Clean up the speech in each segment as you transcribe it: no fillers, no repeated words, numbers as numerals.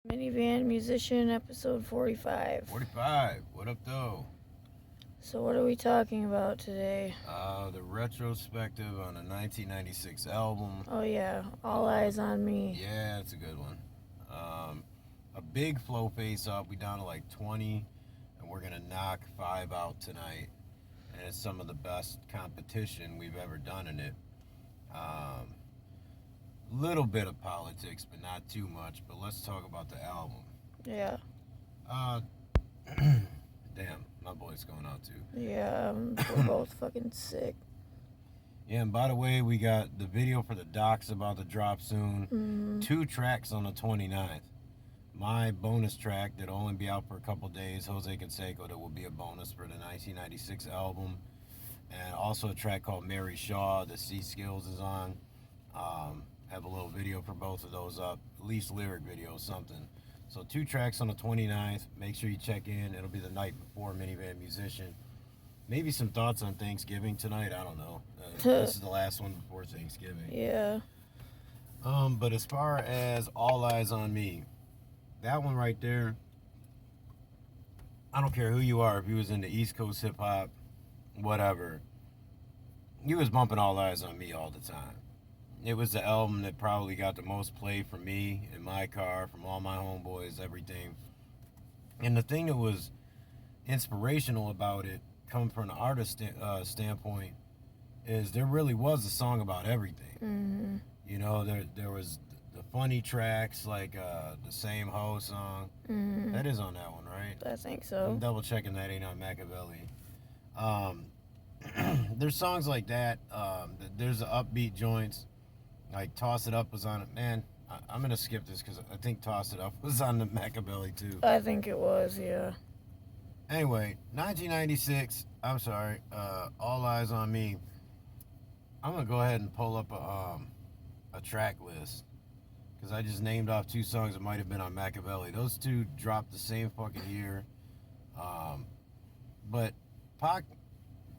Minivan Musician, episode 45. 45. What up, though? So what are we talking about today? The retrospective on the 1996 album. Oh yeah, All Eyez on Me. Yeah, it's a good one. A big flow face up. We down to like 20, and we're gonna knock 5 out tonight. And it's some of the best competition we've ever done in it. Little bit of politics, but not too much. But let's talk about the album. Yeah. Damn, my voice going out too. Yeah, we're both fucking sick. Yeah, and by the way, we got the video for the docs about to drop soon. Mm-hmm. 2 tracks on the 29th. My bonus track that'll only be out for a couple days, Jose Canseco, that will be a bonus for the 1996 album. And also a track called Mary Shaw that C Skills is on. Have a little video for both of those up, at least lyric video or something. So 2 tracks on the 29th. Make sure you check in. It'll be the night before Minivan Musician. Maybe some thoughts on Thanksgiving tonight. I don't know. This is the last one before Thanksgiving. Yeah. But as far as All Eyez on Me, that one right there, I don't care who you are, if you was into East Coast hip hop, whatever, you was bumping All Eyez on Me all the time. It was the album that probably got the most play from me in my car, from all my homeboys, everything. And the thing that was inspirational about it, coming from an artist standpoint, is there really was a song about everything. Mm-hmm. You know, there was the funny tracks, like the Same Ho song. Mm-hmm. That is on that one, right? I think so. I'm double checking that ain't on Machiavelli. There's songs like that. There's the upbeat joints. Like Toss It Up was on it. Man, I'm going to skip this because I think Toss It Up was on the Machiavelli too. I think it was, yeah. Anyway, 1996, I'm sorry, All Eyez on Me. I'm going to go ahead and pull up a track list because I just named off 2 songs that might have been on Machiavelli. Those 2 dropped the same fucking year. But Pac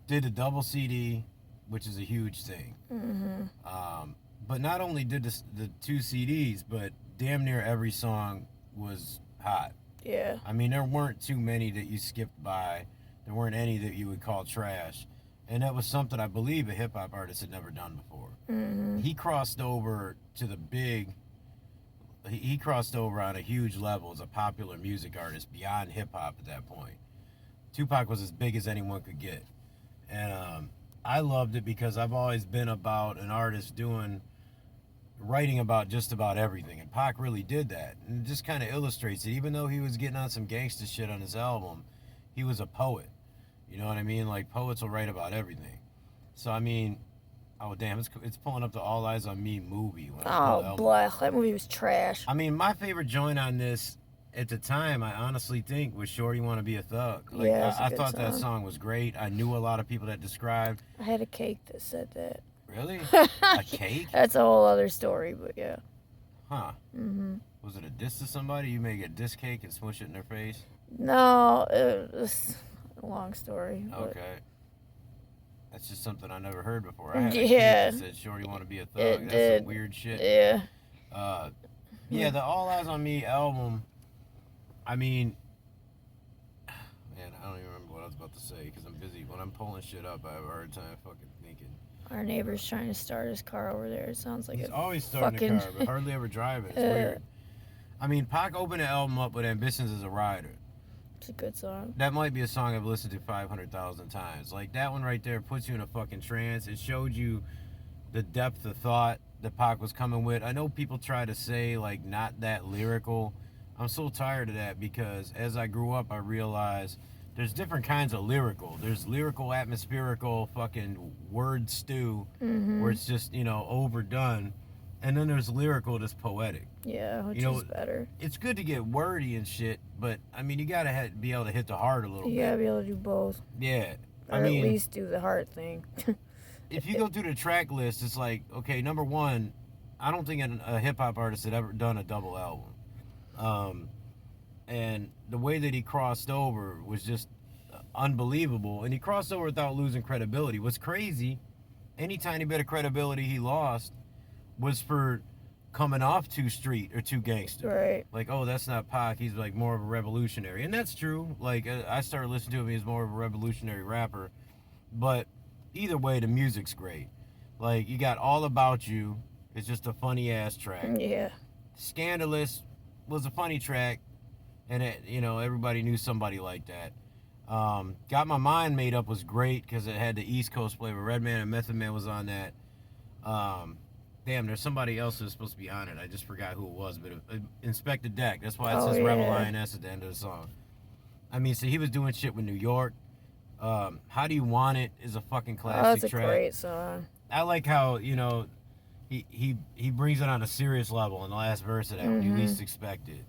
did a double CD, which is a huge thing. Mm-hmm. But not only did the 2 CDs, but damn near every song was hot. Yeah. I mean, there weren't too many that you skipped by. There weren't any that you would call trash. And that was something I believe a hip-hop artist had never done before. Mm-hmm. He crossed over to the big... He crossed over on a huge level as a popular music artist beyond hip-hop at that point. Tupac was as big as anyone could get. And I loved it because I've always been about an artist writing about just about everything, and Pac really did that, and it just kind of illustrates it. Even though he was getting on some gangsta shit on his album, he was a poet. You know what I mean? Like, poets will write about everything. So I mean, oh damn, it's pulling up the All Eyez on Me movie. Oh, blech, that movie was trash. I mean, my favorite joint on this at the time, I honestly think, was Shorty Wanna Be a Thug. Like, yeah, I thought that song was great. I knew a lot of people that described. I had a cake that said that. Really? A cake? That's a whole other story, but yeah. Huh. Mm-hmm. Was it a diss to somebody? You make a diss cake and smush it in their face? No, it was a long story. Okay. That's just something I never heard before. I had a Yeah. cake that said, "Sure, you want to be a thug." That's did. some weird shit. Yeah. Yeah, the All Eyez on Me album, I mean, man, I don't even remember what I was about to say because I'm busy. When I'm pulling shit up, I have a hard time fucking thinking. Our neighbor's trying to start his car over there. It sounds like He's always starting a car, but hardly ever driving. It's weird. I mean, Pac opened the album up with Ambitions as a Rider. It's a good song. That might be a song I've listened to 500,000 times. Like, that one right there puts you in a fucking trance. It showed you the depth of thought that Pac was coming with. I know people try to say, like, not that lyrical. I'm so tired of that because as I grew up, I realized there's different kinds of lyrical. There's lyrical, atmospherical, fucking word stew, where it's just, you know, overdone. And then there's lyrical that's poetic. Yeah, which is better. It's good to get wordy and shit, but, I mean, you gotta be able to hit the heart a little bit. You gotta be able to do both. Yeah. Or at least do the heart thing. If you go through the track list, it's like, okay, number one, I don't think a hip-hop artist had ever done a double album. And the way that he crossed over was just unbelievable. And he crossed over without losing credibility. What's crazy, any tiny bit of credibility he lost was for coming off too street or too gangster. Right. Like, oh, that's not Pac. He's like more of a revolutionary, and that's true. Like, I started listening to him. He's more of a revolutionary rapper. But either way, the music's great. Like, you got All About You. It's just a funny ass track. Yeah. Scandalous was a funny track, and it, you know, everybody knew somebody like that. Got My Mind Made Up was great because it had the East Coast flavor. Redman and Method Man was on that. Damn, there's somebody else who's supposed to be on it. I just forgot who it was, but Inspector Deck. That's why it says Rebel Lioness at the end of the song. I mean, so he was doing shit with New York. How Do You Want It is a fucking classic track. That's a great song. I like how, you know, he brings it on a serious level in the last verse of that when you least expect it.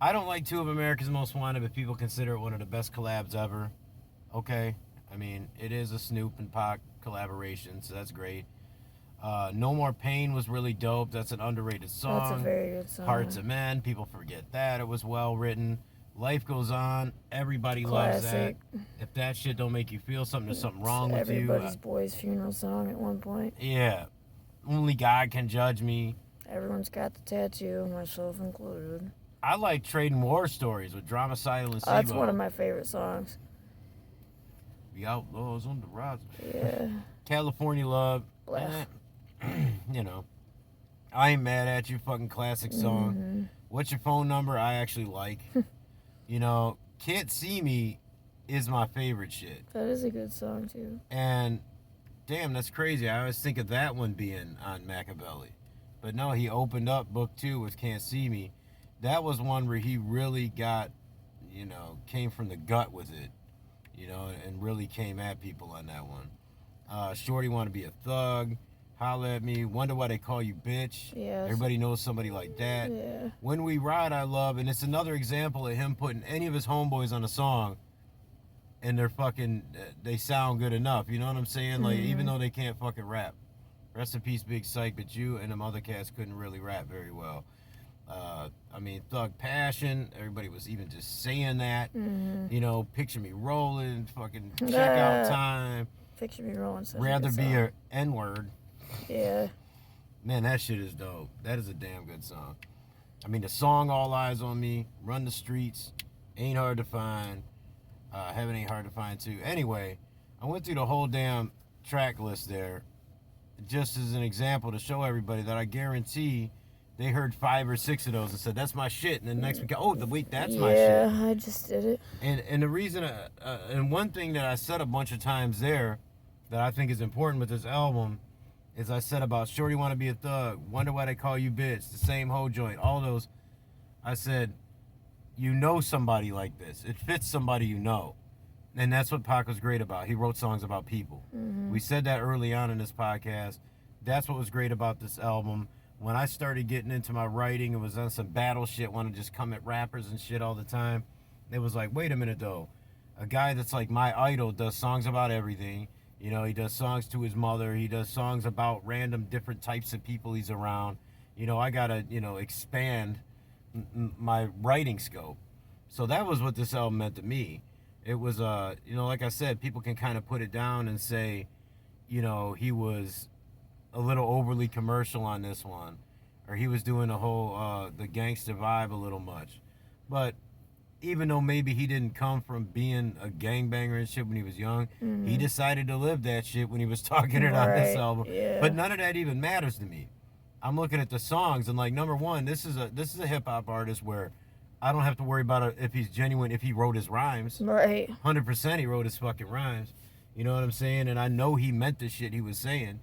I don't like Two of America's Most Wanted, but people consider it one of the best collabs ever. Okay. I mean, it is a Snoop and Pac collaboration, so that's great. No More Pain was really dope. That's an underrated song. That's a very good song. Hearts of Men, people forget that. It was well written. Life Goes On, everybody loves that. If that shit don't make you feel something, there's something wrong with you. Everybody's boy's funeral song at one point. Yeah. Only God Can Judge Me. Everyone's got the tattoo, myself included. I like Trading War Stories with Drama Silent and That's one of my favorite songs. The Outlaws on the Rise. Yeah. California Love. You know. I Ain't Mad at You, fucking classic song. What's Your Phone Number? I actually like. You know, Can't See Me is my favorite shit. That is a good song, too. And, damn, that's crazy. I always think of that one being on Machiavelli. But no, he opened up book 2 with Can't See Me. That was one where he really got, you know, came from the gut with it, you know, and really came at people on that one. Shorty Want to Be a Thug. Holla at Me. Wonder Why They Call You Bitch. Yes. Everybody knows somebody like that. Yeah. When We Ride, I love. And it's another example of him putting any of his homeboys on a song and they're fucking, they sound good enough. You know what I'm saying? Like, even though they can't fucking rap. Rest in peace, Big Psych, but you and them other cats couldn't really rap very well. I mean, Thug Passion, everybody was even just saying that. You know, Picture Me Rolling, fucking Checkout Time. Picture Me Rolling. Rather Be a N-word. Yeah. Man, that shit is dope. That is a damn good song. I mean, the song All Eyez On Me, Run the Streets, Ain't Hard to Find. Heaven Ain't Hard to Find too. Anyway, I went through the whole damn track list there just as an example to show everybody that I guarantee they heard 5 or 6 of those and said, that's my shit. And then next week, oh, wait, that's my shit. Yeah, I just did it. And the reason, and one thing that I said a bunch of times there that I think is important with this album is I said about Shorty Want to Be a Thug, Wonder Why They Call You Bitch, The Same Hoe Joint, all those. I said, you know somebody like this. It fits somebody you know. And that's what Pac was great about. He wrote songs about people. We said that early on in this podcast. That's what was great about this album. When I started getting into my writing, it was on some battle shit, want to just come at rappers and shit all the time. It was like, wait a minute though. A guy that's like my idol does songs about everything. You know, he does songs to his mother. He does songs about random different types of people he's around. You know, I got to, you know, expand my writing scope. So that was what this album meant to me. It was, you know, like I said, people can kind of put it down and say, you know, he was a little overly commercial on this one. Or he was doing the whole, the gangster vibe a little much. But even though maybe he didn't come from being a gangbanger and shit when he was young, he decided to live that shit when he was talking it on this album. Yeah. But none of that even matters to me. I'm looking at the songs and like, number one, this is a hip hop artist where I don't have to worry about if he's genuine, if he wrote his rhymes. Right. 100% he wrote his fucking rhymes. You know what I'm saying? And I know he meant the shit he was saying.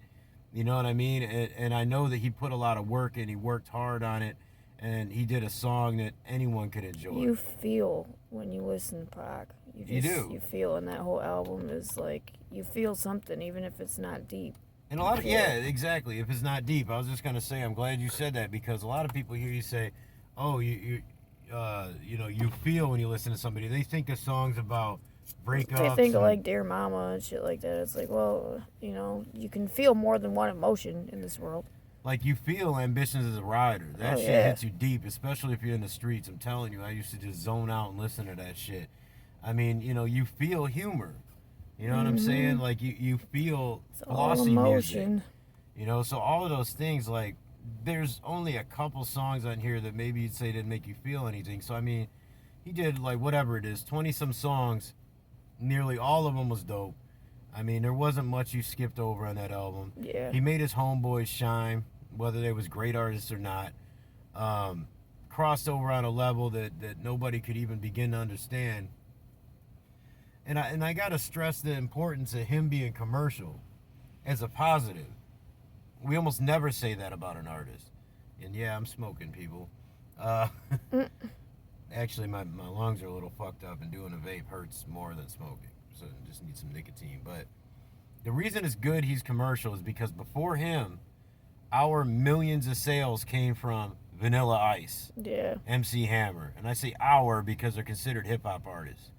You know what I mean? And I know that he put a lot of work in. He worked hard on it. And he did a song that anyone could enjoy. You feel when you listen to Pac. You do. You feel, and that whole album is like, you feel something, even if it's not deep. And a lot of, yeah, exactly. If it's not deep, I was just gonna say, I'm glad you said that because a lot of people hear you say, "Oh, you know, you feel when you listen to somebody." They think of songs about breakups. They think of like Dear Mama and shit like that. It's like, well, you know, you can feel more than one emotion in this world. Like you feel Ambitions as a rider. That shit hits you deep, especially if you're in the streets. I'm telling you, I used to just zone out and listen to that shit. I mean, you know, you feel humor. You know what I'm saying? Like you feel It's flossy all emotion. music. You know, so all of those things, like there's only a couple songs on here that maybe you'd say didn't make you feel anything. So I mean, he did like whatever it is, 20 some songs. Nearly all of them was dope. I mean, there wasn't much you skipped over on that album. Yeah. He made his homeboys shine, whether they was great artists or not. Crossed over on a level that nobody could even begin to understand. And I gotta stress the importance of him being commercial as a positive. We almost never say that about an artist. And yeah, I'm smoking, people. Actually, my lungs are a little fucked up, and doing a vape hurts more than smoking. So I just need some nicotine. But the reason it's good he's commercial is because before him, our millions of sales came from Vanilla Ice, Yeah. MC Hammer. And I say our because they're considered hip-hop artists.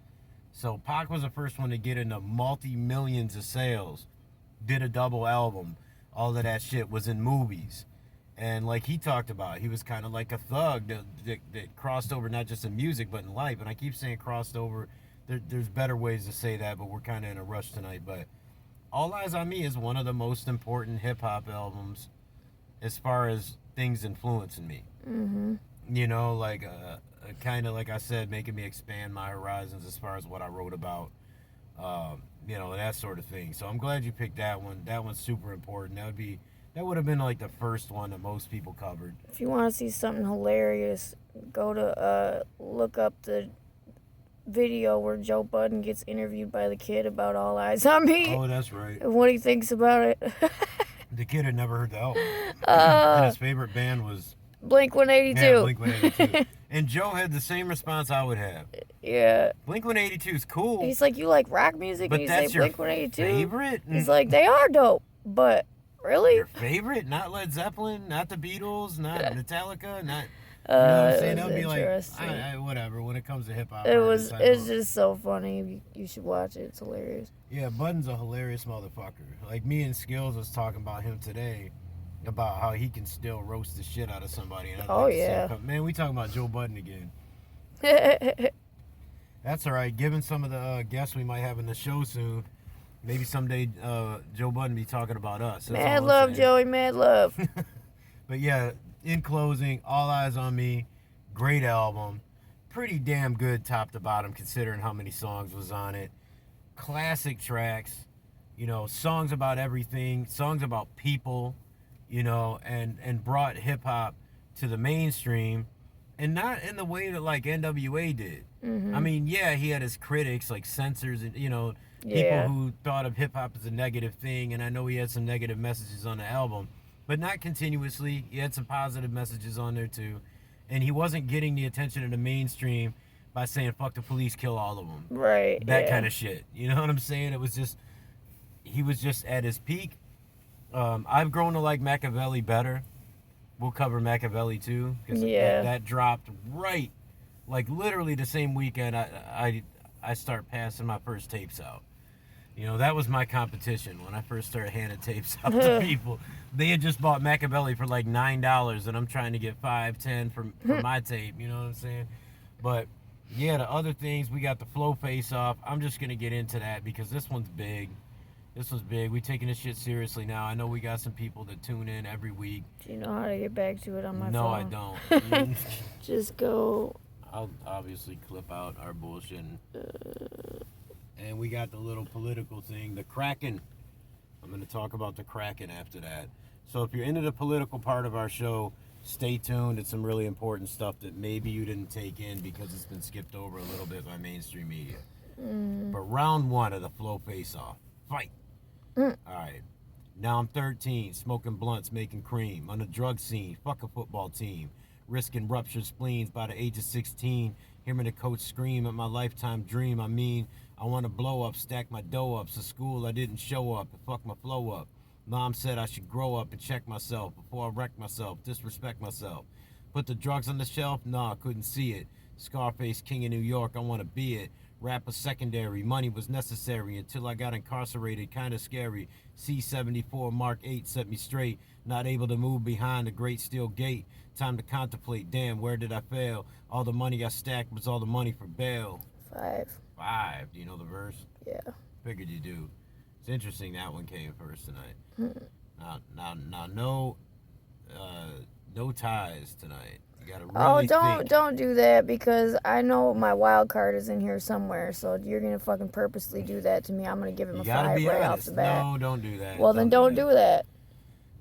So Pac was the first one to get into multi-millions of sales, did a double album. All of that shit was in movies. And like he talked about, he was kind of like a thug that crossed over not just in music but in life. And I keep saying crossed over. There's better ways to say that, but we're kind of in a rush tonight. But All Eyez on Me is one of the most important hip-hop albums as far as things influencing me. Mm-hmm. You know, like kind of like I said, making me expand my horizons as far as what I wrote about. You know, that sort of thing. So I'm glad you picked that one. That one's super important. That would have been like the first one that most people covered. If you want to see something hilarious, go to look up the video where Joe Budden gets interviewed by the kid about All Eyez on Me. Oh, that's right. And what he thinks about it. The kid had never heard the album. And his favorite band was Blink-182. Yeah, Blink-182. And Joe had the same response I would have. Yeah. Blink-182 is cool. He's like, you like rock music? But and you that's say your Blink-182? favorite? He's like, they are dope, but really? Your favorite? Not Led Zeppelin, not the Beatles, not Metallica, not... You know what I'm saying? That would be like, whatever, when it comes to hip-hop. It's just so funny. You should watch it. It's hilarious. Yeah, Budden's a hilarious motherfucker. Like, me and Skills was talking about him today, about how he can still roast the shit out of somebody. And man, we talking about Joe Budden again. That's all right. Given some of the guests we might have in the show soon, maybe someday Joe Budden be talking about us. That's mad love, Joey. Mad love. But yeah, in closing, All Eyez on Me, great album, pretty damn good top to bottom considering how many songs was on it. Classic tracks, you know, songs about everything, songs about people, you know, and brought hip hop to the mainstream, and not in the way that like NWA did. Mm-hmm. I mean, yeah, he had his critics like censors and, you know, people who thought of hip hop as a negative thing, and I know he had some negative messages on the album, but not continuously. He had some positive messages on there too, and he wasn't getting the attention of the mainstream by saying fuck the police, kill all of them, right? That kind of shit. You know what I'm saying? It was just, he was just at his peak. I've grown to like Machiavelli better. We'll cover Machiavelli too, because that dropped right, like literally the same weekend I start passing my first tapes out. You know, that was my competition when I first started handing tapes out to people. They had just bought Machiavelli for like $9, and I'm trying to get $5, $10 for my tape. You know what I'm saying? But yeah, the other things, we got the Flow Face Off. I'm just gonna get into that because this one's big. This was big. We taking this shit seriously now. I know we got some people that tune in every week. Do you know how to get back to it on my phone? No, I don't. Just go. I'll obviously clip out our bullshit. And we got the little political thing, the Kraken. I'm going to talk about the Kraken after that. So if you're into the political part of our show, stay tuned. It's some really important stuff that maybe you didn't take in because it's been skipped over a little bit by mainstream media. But round one of the Flow Face Off. Fight. All right. Now I'm 13, smoking blunts, making cream. On the drug scene, fuck a football team. Risking ruptured spleens by the age of 16. Hearing the coach scream at my lifetime dream. I mean, I want to blow up, stack my dough up. So school, I didn't show up and fuck my flow up. Mom said I should grow up and check myself before I wreck myself, disrespect myself. Put the drugs on the shelf? Nah, couldn't see it. Scarface, king of New York, I want to be it. Rap was secondary, money was necessary until I got incarcerated, kinda scary. C-74 Mark 8 set me straight, not able to move behind the great steel gate. Time to contemplate, damn, where did I fail? All the money I stacked was all the money for bail. 5. Do you know the verse? Yeah. Figured you do. It's interesting that one came first tonight. Now, no, No ties tonight. You gotta really don't do that, because I know my wild card is in here somewhere. So you're gonna fucking purposely do that to me. I'm gonna give him a 5 right off the bat. No, don't do that. Well, then don't do that.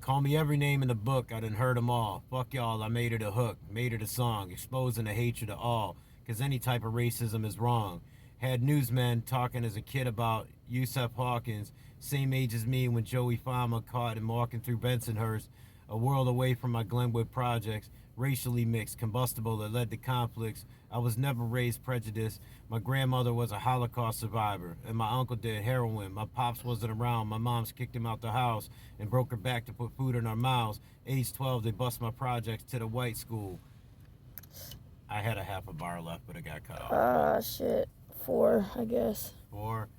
Call me every name in the book. I done heard them all. Fuck y'all. I made it a hook. Made it a song. Exposing the hatred of all. Cause any type of racism is wrong. Had newsmen talking as a kid about Yusuf Hawkins, same age as me when Joey Fama caught him walking through Bensonhurst, a world away from my Glenwood projects, racially mixed, combustible that led to conflicts. I was never raised prejudiced. My grandmother was a Holocaust survivor, and my uncle did heroin. My pops wasn't around. My mom's kicked him out the house and broke her back to put food in our mouths. Age 12, they bust my projects to the white school. I had a half a bar left, but it got cut off. Shit. 4, I guess. 4.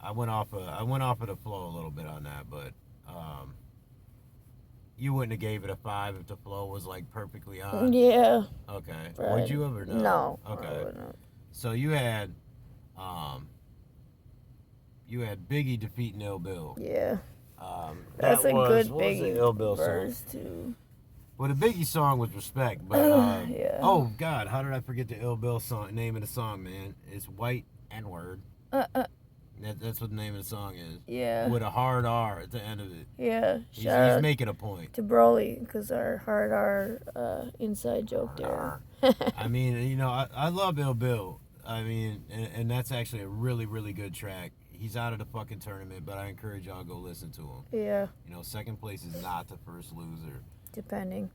I went off of the flow a little bit on that, but you wouldn't have gave it a 5 if the flow was like perfectly on. Yeah. Okay. Right. Would you ever know? No. Okay. So you had Biggie defeating Ill Bill. Yeah. That's a good Biggie Ill Bill verse song? too. Well, the Biggie song was Respect, but yeah. Oh God, how did I forget the Ill Bill song? Name of the song, man. It's White N-Word. That's what the name of the song is. Yeah. With a hard R at the end of it. Yeah. He's making a point. To Broly, because our hard R inside joke there. I mean, you know, I love Ill Bill. I mean, and that's actually a really, really good track. He's out of the fucking tournament, but I encourage y'all to go listen to him. Yeah. You know, second place is not the first loser. Depending.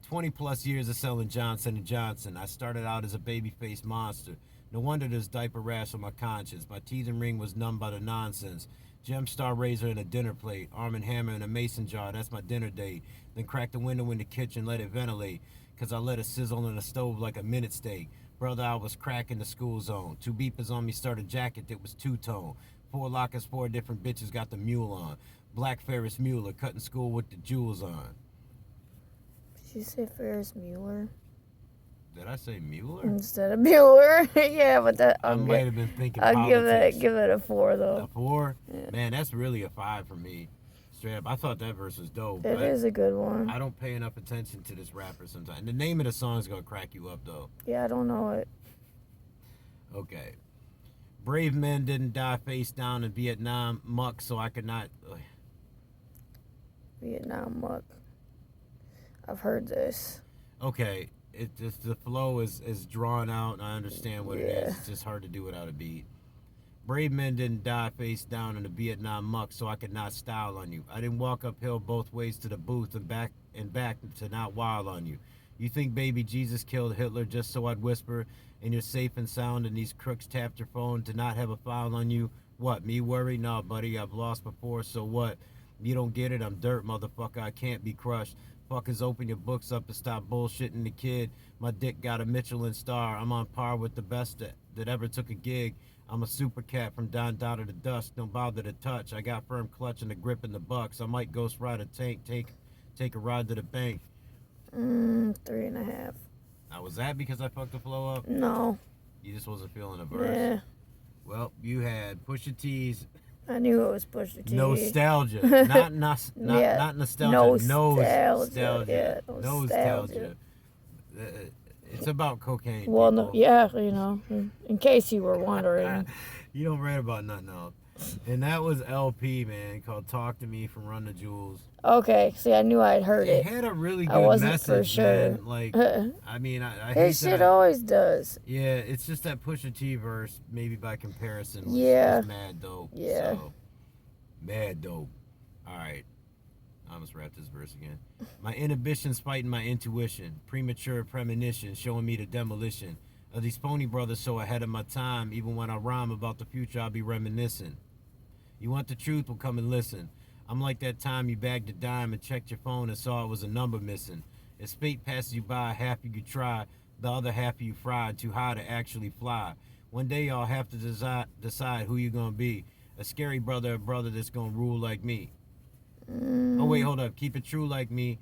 20 plus years of selling Johnson & Johnson. I started out as a baby-faced monster. No wonder there's diaper rash on my conscience. My teeth and ring was numb by the nonsense. Gemstar razor and a dinner plate. Arm and Hammer in a mason jar. That's my dinner date. Then crack the window in the kitchen, let it ventilate. Cause I let it sizzle in the stove like a minute steak. Brother, I was cracking the school zone. 2 beepers on me, started jacket that was 2-tone. 4 lockers, 4 different bitches got the mule on. Black Ferris Mueller, cutting school with the jewels on. Did you say Ferris Mueller? Did I say Mueller? Instead of Mueller? Yeah, but that I might have been thinking I'll politics. give it a 4 though. A 4? Yeah. Man, that's really a 5 for me. Straight up. I thought that verse was dope. It is a good one. I don't pay enough attention to this rapper sometimes. The name of the song is gonna crack you up though. Yeah, I don't know it. Okay. Brave men didn't die face down in Vietnam muck, so I could not. Vietnam muck. I've heard this. Okay. The flow is drawn out, and I understand what it is. It's just hard to do without a beat. Brave men didn't die face down in the Vietnam muck, so I could not style on you. I didn't walk uphill both ways to the booth and back to not wild on you. You think baby Jesus killed Hitler just so I'd whisper and you're safe and sound and these crooks tapped your phone to not have a file on you? What, me worry? Nah, buddy, I've lost before, so what? You don't get it, I'm dirt, motherfucker, I can't be crushed. Fuckers, open your books up and stop bullshitting the kid. My dick got a Michelin star. I'm on par with the best that ever took a gig. I'm a super cat from down to the dust. Don't bother to touch. I got firm clutch and the grip in the bucks. I might ghost ride a tank, take a ride to the bank. 3.5. Now, was that because I fucked the flow up? No. You just wasn't feeling the verse? Yeah. Well, you had Pusha T's. I knew it was Pusha T. Nostalgia. not nostalgia. Nostalgia. Yeah, nostalgia. It's about cocaine. Well, people. no, yeah, you know, in case you were wondering. You don't write about nothing else. And that was El-P, man, called Talk to Me from Run the Jewels. Okay, see, I knew I'd heard it. It had a really good I wasn't message, for sure. man. Like, I mean, I his hate shit that. always does. Yeah, it's just that Pusha T verse, maybe by comparison, was mad dope. Yeah. So, mad dope. All right. I almost wrapped this verse again. My inhibitions fighting my intuition. Premature premonition showing me the demolition of these phony brothers so ahead of my time. Even when I rhyme about the future, I'll be reminiscing. You want the truth? Well, come and listen. I'm like that time you bagged a dime and checked your phone and saw it was a number missing. As fate passes you by, half you could try, the other half of you fried, too high to actually fly. One day y'all have to decide who you're going to be. A scary brother, a brother that's going to rule like me. Oh, wait, hold up. Keep it true like me.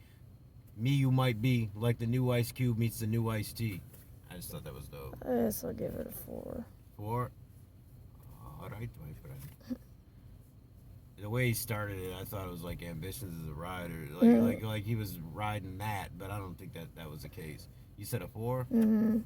Me you might be, like the new Ice Cube meets the new Ice T. I just thought that was dope. I guess I'll give it a 4. 4? All right, my friend. The way he started it, I thought it was like Ambitions as a rider, like he was riding that, but I don't think that was the case. You said a 4? Mm-hmm.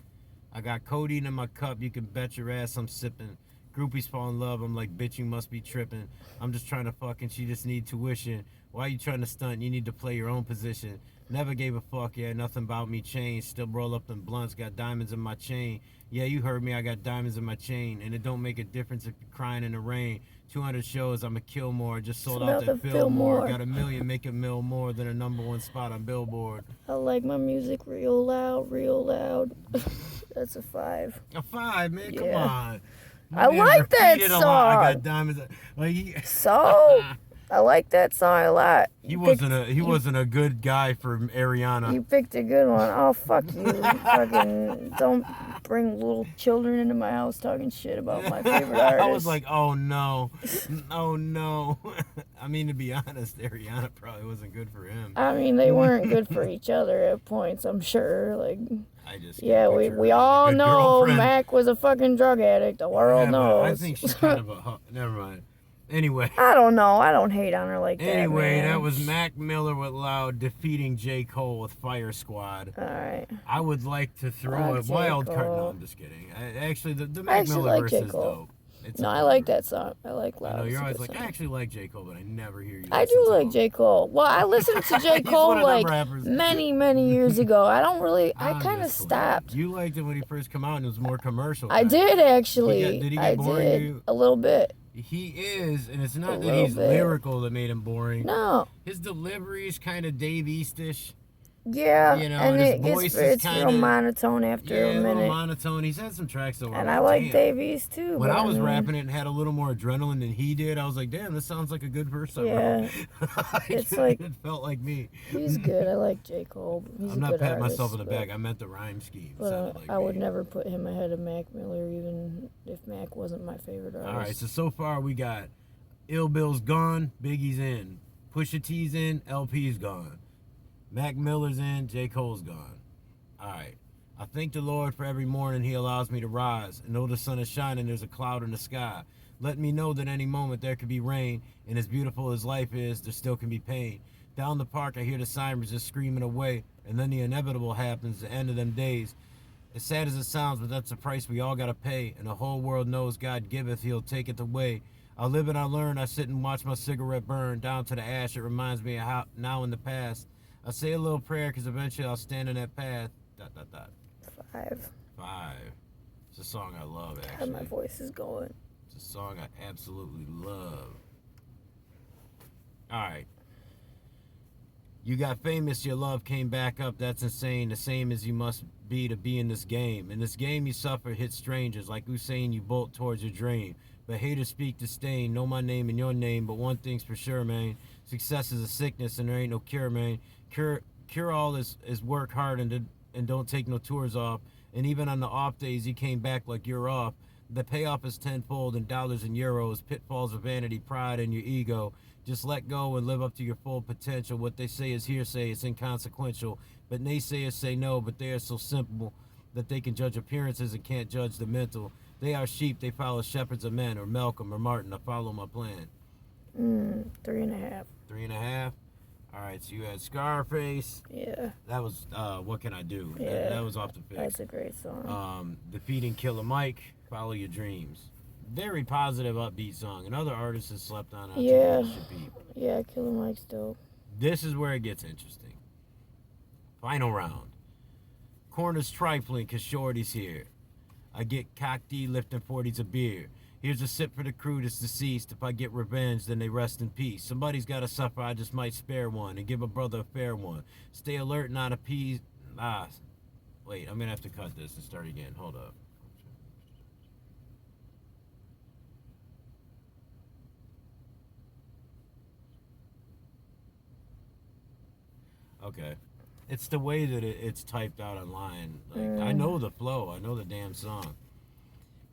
I got codeine in my cup. You can bet your ass I'm sipping. Groupies fall in love. I'm like, bitch, you must be tripping. I'm just trying to fuck and she just need tuition. Why you trying to stunt? You need to play your own position. Never gave a fuck, yeah, nothing about me changed. Still roll up them blunts, got diamonds in my chain. Yeah, you heard me, I got diamonds in my chain. And it don't make a difference if you're crying in the rain. 200 shows, I'm a kill more. Just sold out that Fillmore. Got $1 million, make $1 million more than a #1 spot on Billboard. I like my music real loud, real loud. That's a 5. A 5, man, Yeah. come on. I like that song. I got diamonds. Like So, I like that song a lot. He wasn't a good guy for Ariana. You picked a good one. Oh, fuck you. Fucking don't bring little children into my house talking shit about my favorite artist. I was like, oh no. Oh no. I mean, to be honest, Ariana probably wasn't good for him. I mean, they weren't good for each other at points, I'm sure. Like, I just yeah, we all know girlfriend. Mac was a fucking drug addict. The world knows. I think she's kind of a... Never mind. Anyway. I don't know. I don't hate on her like that. Anyway, man. that was Mac Miller with Loud defeating J. Cole with Fire Squad. All right. I would like to throw a wild card. No, I'm just kidding. Actually, the Mac Miller like verse J. is Cole. dope. No, I like that song. I like Loud. I know you're always like, I actually like J. Cole, but I never hear you. I do like J. Cole. Well, I listened to J. Cole like many years ago. I don't really. I kind of stopped. You liked it when he first came out, and it was more commercial. I did actually. Did he get boring to you? A little bit. He is, and it's not that he's lyrical that made him boring. No. His delivery is kind of Dave East-ish. Yeah, you know, and it's real monotone after a minute. Monotone. He's had some tracks though. And I like Dave East too. When I was rapping it and had a little more adrenaline than he did, I was like, damn, this sounds like a good verse. Yeah, it's like it felt like me. He's good. I like J. Cole. He's I'm not patting myself in the back. back. I meant the rhyme scheme. But I would never put him ahead of Mac Miller, even if Mac wasn't my favorite artist. All right, so far we got Ill Bill's gone, Biggie's in, Pusha T's in, LP's gone. Mac Miller's in, J. Cole's gone. All right. I thank the Lord for every morning he allows me to rise. And though the sun is shining, there's a cloud in the sky. Let me know that any moment there could be rain. And as beautiful as life is, there still can be pain. Down the park, I hear the sirens just screaming away. And then the inevitable happens, the end of them days. As sad as it sounds, but that's the price we all gotta pay. And the whole world knows God giveth, he'll take it away. I live and I learn. I sit and watch my cigarette burn down to the ash. It reminds me of how now in the past. I say a little prayer because eventually I'll stand in that path. ... 5. It's a song I love, actually. My voice is going. It's a song I absolutely love. All right. You got famous, your love came back up. That's insane. The same as you must be to be in this game. In this game, you suffer, hit strangers. Like Usain, you bolt towards your dream. But haters speak disdain. Know my name and your name. But one thing's for sure, man. Success is a sickness and there ain't no cure, man. Cure all is work hard and don't take no tours off. And even on the off days, you came back like you're off. The payoff is tenfold in dollars and euros. Pitfalls of vanity, pride, and your ego. Just let go and live up to your full potential. What they say is hearsay, it's inconsequential. But naysayers say no, but they are so simple that they can judge appearances and can't judge the mental. They are sheep, they follow shepherds of men, or Malcolm or Martin. I follow my plan. 3.5. 3.5? All right, so you had Scarface. Yeah. That was What Can I Do? Yeah. That was off the pick. That's a great song. Defeating Killer Mike, Follow Your Dreams. Very positive, upbeat song. And other artists have slept on it. Yeah. Yeah, Killer Mike's dope. This is where it gets interesting. Final round. Corner's trifling because Shorty's here. I get cockedy lifting 40s of beer. Here's a sip for the crew that's deceased. If I get revenge, then they rest in peace. Somebody's got to suffer, I just might spare one and give a brother a fair one. Stay alert, not appease. Wait, I'm going to have to cut this and start again. Hold up. Okay. It's the way that it's typed out online. Like, I know the flow. I know the damn song.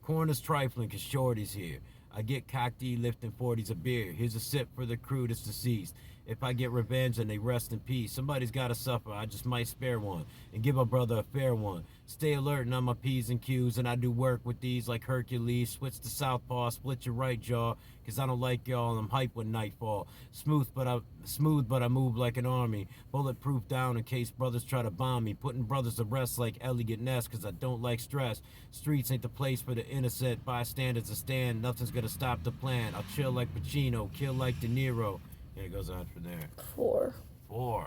Corner's trifling because Shorty's here. I get cockedy lifting 40s of beer. Here's a sip for the crew that's deceased. If I get revenge and they rest in peace. Somebody's got to suffer. I just might spare one and give a brother a fair one. Stay alert and on my P's and Q's, and I do work with these like Hercules. Switch to southpaw, split your right jaw, cause I don't like y'all. I'm hype when nightfall. Smooth, but I move like an army. Bulletproof down in case brothers try to bomb me. Putting brothers to rest like Elliot Ness, cause I don't like stress. Streets ain't the place for the innocent. Bystanders to stand. Nothing's gonna stop the plan. I'll chill like Pacino, kill like De Niro. Yeah, it goes on from there. 4. All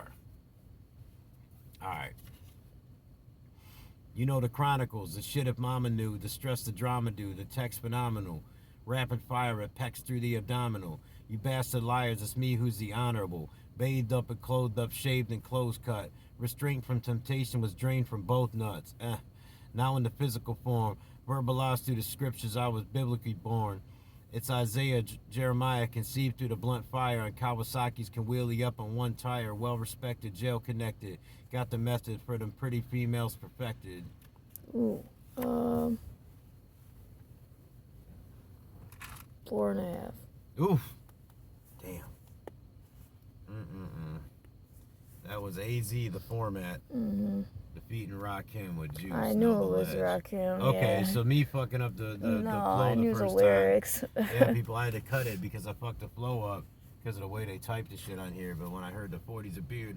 right. You know the chronicles, the shit if mama knew, the stress the drama do, the text phenomenal. Rapid fire it pecks through the abdominal. You bastard liars, it's me who's the honorable. Bathed up and clothed up, shaved and clothes cut. Restraint from temptation was drained from both nuts. Now in the physical form, verbalized through the scriptures, I was biblically born. It's Isaiah, Jeremiah conceived through the blunt fire, and Kawasaki's can wheelie up on one tire. Well-respected, jail-connected. Got the method for them pretty females perfected. Ooh, 4.5. Oof. Damn. That was AZ, the format. Defeating Rakim with Juice. I knew it was Rakim. Okay, yeah. so me fucking up the flow I knew the first the lyrics. time. Yeah, people, I had to cut it because I fucked the flow up because of the way they typed the shit on here. But when I heard the 40s a beer,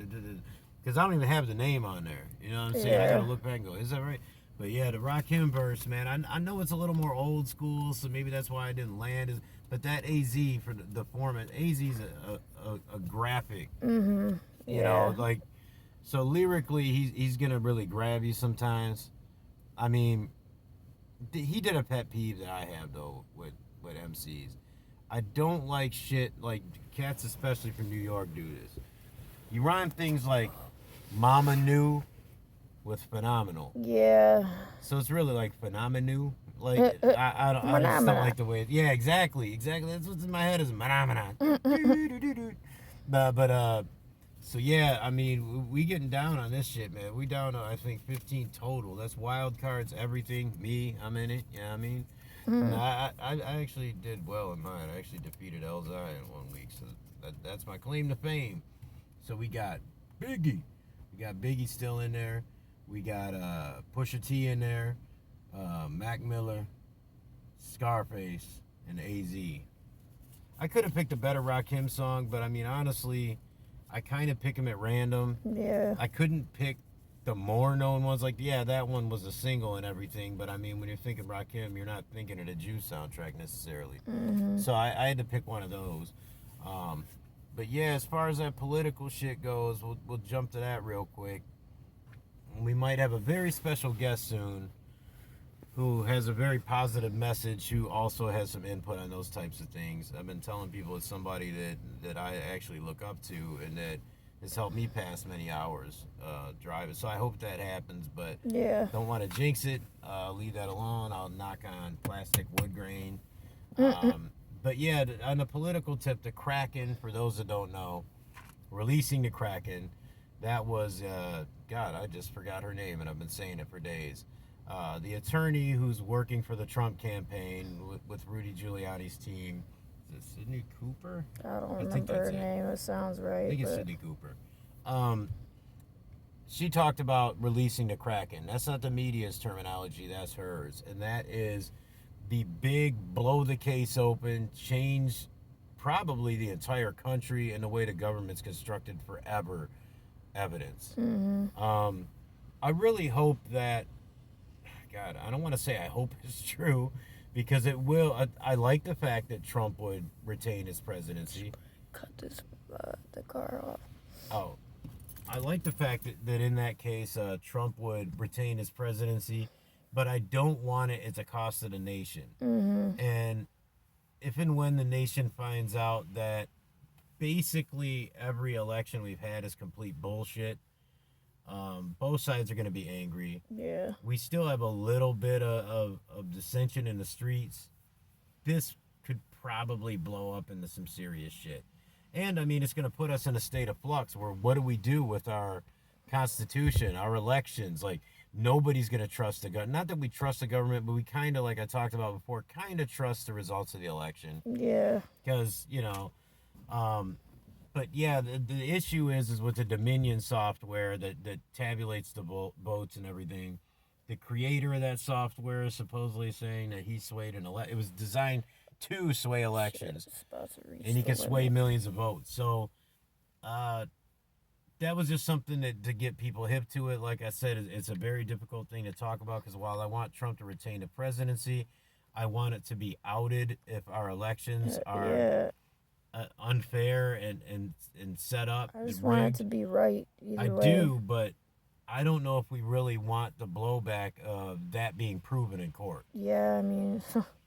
because I don't even have the name on there. You know what I'm saying? Yeah. I gotta look back and go, is that right? But yeah, the Rakim verse, man, I know it's a little more old school, so maybe that's why I didn't land. But that AZ for the format, AZ's a graphic. You know, like, so lyrically, he's gonna really grab you sometimes. I mean, he did a pet peeve that I have though with MCs. I don't like shit like cats, especially from New York, do this. You rhyme things like "mama knew" with "phenomenal." Yeah. So it's really like "phenomenal." Like I just don't like the way. Yeah, exactly. That's what's in my head is "phenomenon." but so yeah, I mean, we getting down on this shit, man. We down to, I think, 15 total. That's wild cards, everything. Me, I'm in it. You know what I mean? I actually did well in mine. I actually defeated Elzai in 1 week, so that's my claim to fame. So we got Biggie. We got Biggie still in there. We got Pusha T in there. Mac Miller, Scarface, and AZ. I could have picked a better Rakim song, but I mean, honestly, I kind of pick them at random. Yeah. I couldn't pick the more known ones. Like, yeah, that one was a single and everything, but I mean, when you're thinking Rakim, you're not thinking of the Juice soundtrack necessarily. So I had to pick one of those. But yeah, as far as that political shit goes, we'll jump to that real quick. We might have a very special guest soon who has a very positive message, who also has some input on those types of things. I've been telling people it's somebody that I actually look up to and that has helped me pass many hours driving. So I hope that happens, but Yeah. don't want to jinx it. Leave that alone. I'll knock on plastic wood grain. But yeah, on the political tip, the Kraken, for those that don't know, releasing the Kraken, that was, God, I just forgot her name and I've been saying it for days. The attorney who's working for the Trump campaign with Rudy Giuliani's team. Is it Sidney Cooper? I don't remember her name. It sounds right. I think it's Sidney Cooper. She talked about releasing the Kraken. That's not the media's terminology. That's hers. And that is the big blow the case open, change probably the entire country and the way the government's constructed forever evidence. I really hope that, God, I don't want to say I hope it's true, because it will. I like the fact that Trump would retain his presidency. Cut this the car off. Oh, I like the fact that in that case, Trump would retain his presidency, but I don't want it at the cost of the nation. And if and when the nation finds out that basically every election we've had is complete bullshit, both sides are going to be angry. Yeah. We still have a little bit of dissension in the streets. This could probably blow up into some serious shit. And, I mean, it's going to put us in a state of flux where what do we do with our Constitution, our elections? Like, nobody's going to trust the government. Not that we trust the government, but we kind of, like I talked about before, kind of trust the results of the election. Yeah. Because, you know, but yeah, the issue is with the Dominion software that tabulates the votes and everything. The creator of that software is supposedly saying that he swayed an election. It was designed to sway elections, and he can sway millions of votes. So, that was just something to get people hip to it. Like I said, it's a very difficult thing to talk about because while I want Trump to retain the presidency, I want it to be outed if our elections are unfair and set up. I just want it to be right. I do, but I don't know if we really want the blowback of that being proven in court. Yeah, I mean,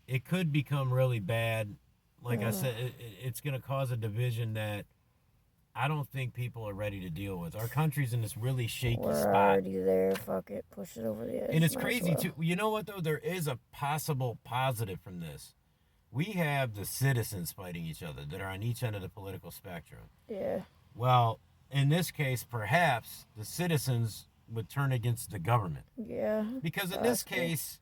it could become really bad. Like I said, it's going to cause a division that I don't think people are ready to deal with. Our country's in this really shaky spot. We're already there. Fuck it. Push it over the edge. And it's crazy, too. You know what, though? There is a possible positive from this. We have the citizens fighting each other that are on each end of the political spectrum. Yeah. Well, in this case, perhaps the citizens would turn against the government. Yeah. Because in this case,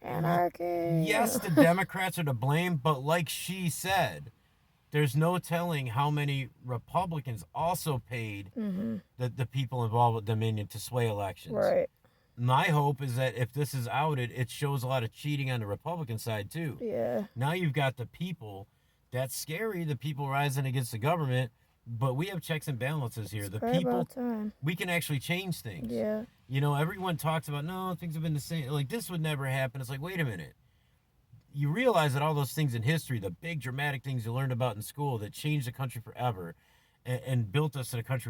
anarchy. Yes, the Democrats are to blame, but like she said, there's no telling how many Republicans also paid the people involved with Dominion to sway elections. Right. My hope is that if this is outed, it shows a lot of cheating on the Republican side, too. Yeah. Now you've got the people. That's scary, the people rising against the government. But we have checks and balances here. The people, we can actually change things. Yeah. You know, everyone talks about, no, things have been the same. Like, this would never happen. It's like, wait a minute. You realize that all those things in history, the big dramatic things you learned about in school that changed the country forever and built us in a country